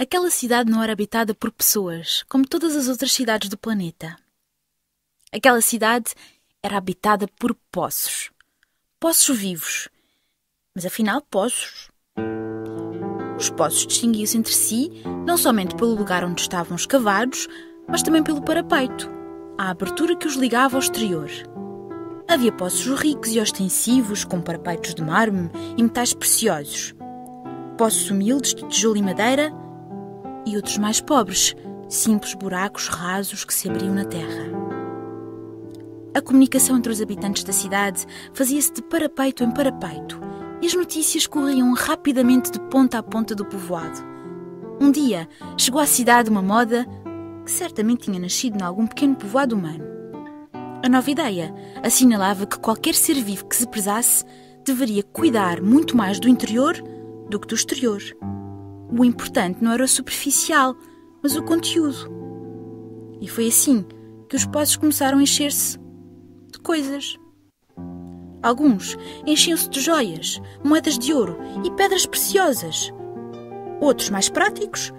Aquela cidade não era habitada por pessoas, como todas as outras cidades do planeta. Aquela cidade era habitada por poços. Poços vivos. Mas afinal, poços. Os poços distinguiam-se entre si, não somente pelo lugar onde estavam escavados, mas também pelo parapeito, a abertura que os ligava ao exterior. Havia poços ricos e ostensivos, com parapeitos de mármore e metais preciosos. Poços humildes de tijolo e madeira e outros mais pobres, simples buracos rasos que se abriam na terra. A comunicação entre os habitantes da cidade fazia-se de parapeito em parapeito e as notícias corriam rapidamente de ponta a ponta do povoado. Um dia chegou à cidade uma moda que certamente tinha nascido em algum pequeno povoado humano. A nova ideia assinalava que qualquer ser vivo que se prezasse deveria cuidar muito mais do interior do que do exterior. O importante não era o superficial, mas o conteúdo. E foi assim que os poços começaram a encher-se de coisas. Alguns enchiam-se de joias, moedas de ouro e pedras preciosas. Outros, mais práticos,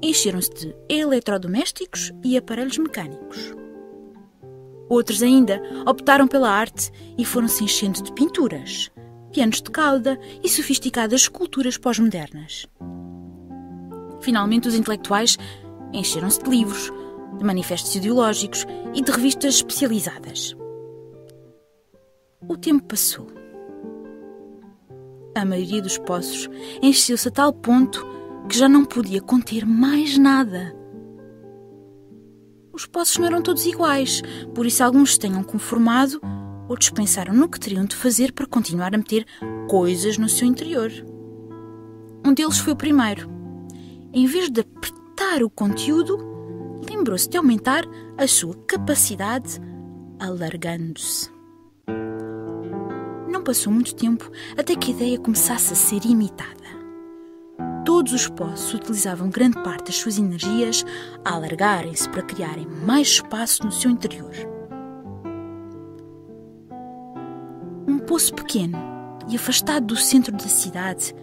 encheram-se de eletrodomésticos e aparelhos mecânicos. Outros ainda optaram pela arte e foram-se enchendo de pinturas, pianos de cauda e sofisticadas esculturas pós-modernas. Finalmente, os intelectuais encheram-se de livros, de manifestos ideológicos e de revistas especializadas. O tempo passou. A maioria dos poços encheu-se a tal ponto que já não podia conter mais nada. Os poços não eram todos iguais, por isso alguns se tenham conformado, outros pensaram no que teriam de fazer para continuar a meter coisas no seu interior. Um deles foi o primeiro. Em vez de apertar o conteúdo, lembrou-se de aumentar a sua capacidade alargando-se. Não passou muito tempo até que a ideia começasse a ser imitada. Todos os poços utilizavam grande parte das suas energias a alargarem-se para criarem mais espaço no seu interior. Um poço pequeno e afastado do centro da cidade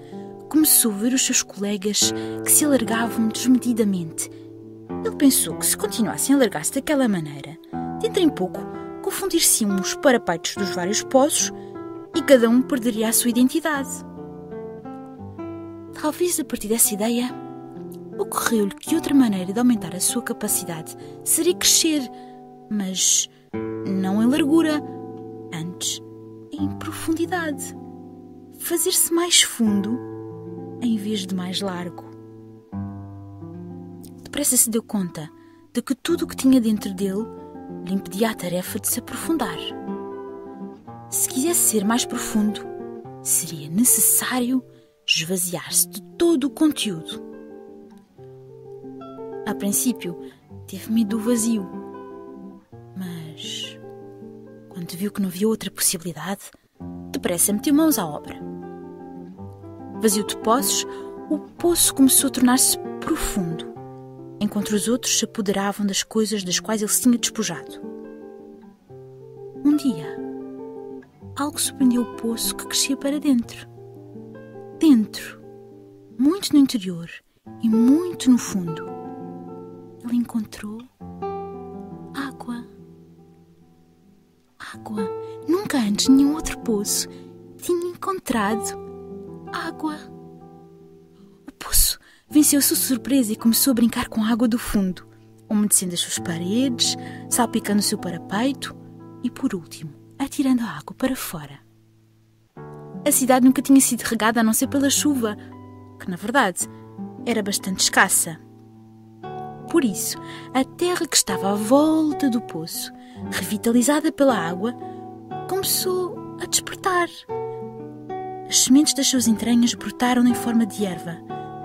começou a ver os seus colegas que se alargavam desmedidamente. Ele pensou que se continuassem a alargar-se daquela maneira, dentro em pouco confundir-se-iam os parapeitos dos vários poços e cada um perderia a sua identidade. Talvez a partir dessa ideia, ocorreu-lhe que outra maneira de aumentar a sua capacidade seria crescer, mas não em largura, antes em profundidade. Fazer-se mais fundo em vez de mais largo. Depressa se deu conta de que tudo o que tinha dentro dele lhe impedia a tarefa de se aprofundar. Se quisesse ser mais profundo, seria necessário esvaziar-se de todo o conteúdo. A princípio, teve medo do vazio, mas quando viu que não havia outra possibilidade, depressa meteu mãos à obra. Vazio de poços, o poço começou a tornar-se profundo, enquanto os outros se apoderavam das coisas das quais ele se tinha despojado. Um dia, algo surpreendeu o poço que crescia para dentro. Dentro, muito no interior e muito no fundo, ele encontrou água. Água. Nunca antes nenhum outro poço tinha encontrado água. O poço venceu a sua surpresa e começou a brincar com a água do fundo, umedecendo as suas paredes, salpicando o seu parapeito e, por último, atirando a água para fora. A cidade nunca tinha sido regada a não ser pela chuva, que, na verdade, era bastante escassa. Por isso, a terra que estava à volta do poço, revitalizada pela água, começou a despertar. As sementes das suas entranhas brotaram em forma de erva,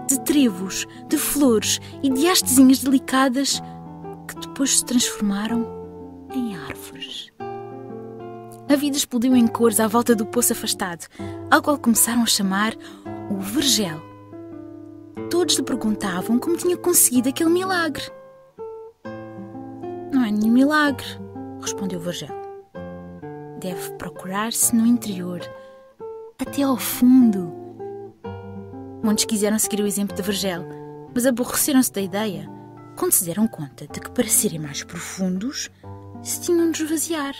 de trevos, de flores e de hastezinhas delicadas que depois se transformaram em árvores. A vida explodiu em cores à volta do poço afastado, ao qual começaram a chamar o vergel. Todos lhe perguntavam como tinha conseguido aquele milagre. Não é nenhum milagre, respondeu o vergel. Deve procurar-se no interior, até ao fundo. Muitos quiseram seguir o exemplo de vergel, mas aborreceram-se da ideia quando se deram conta de que, para serem mais profundos, se tinham de esvaziar.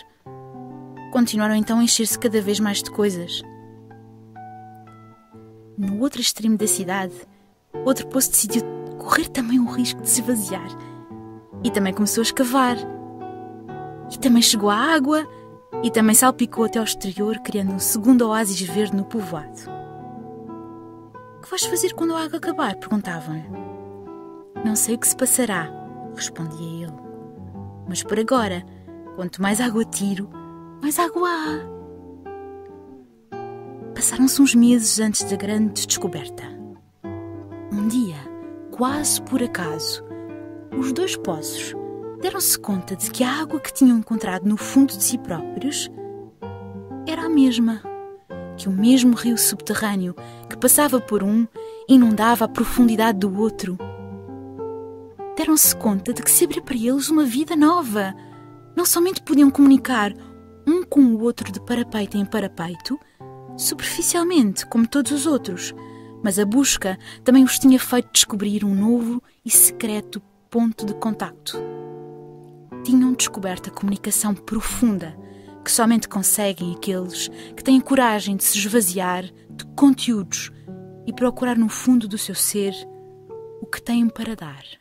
Continuaram então a encher-se cada vez mais de coisas. No outro extremo da cidade, outro poço decidiu correr também o risco de se esvaziar. E também começou a escavar. E também chegou à água e também salpicou até ao exterior, criando um segundo oásis verde no povoado. "O que vais fazer quando a água acabar?" perguntavam-lhe. "Não sei o que se passará", respondia ele. "Mas por agora, quanto mais água tiro, mais água há." Passaram-se uns meses antes da grande descoberta. Um dia, quase por acaso, os dois poços deram-se conta de que a água que tinham encontrado no fundo de si próprios era a mesma, que o mesmo rio subterrâneo que passava por um inundava a profundidade do outro. Deram-se conta de que se abria para eles uma vida nova. Não somente podiam comunicar um com o outro de parapeito em parapeito, superficialmente, como todos os outros, mas a busca também os tinha feito descobrir um novo e secreto ponto de contacto. Tinham descoberto a comunicação profunda que somente conseguem aqueles que têm coragem de se esvaziar de conteúdos e procurar no fundo do seu ser o que têm para dar.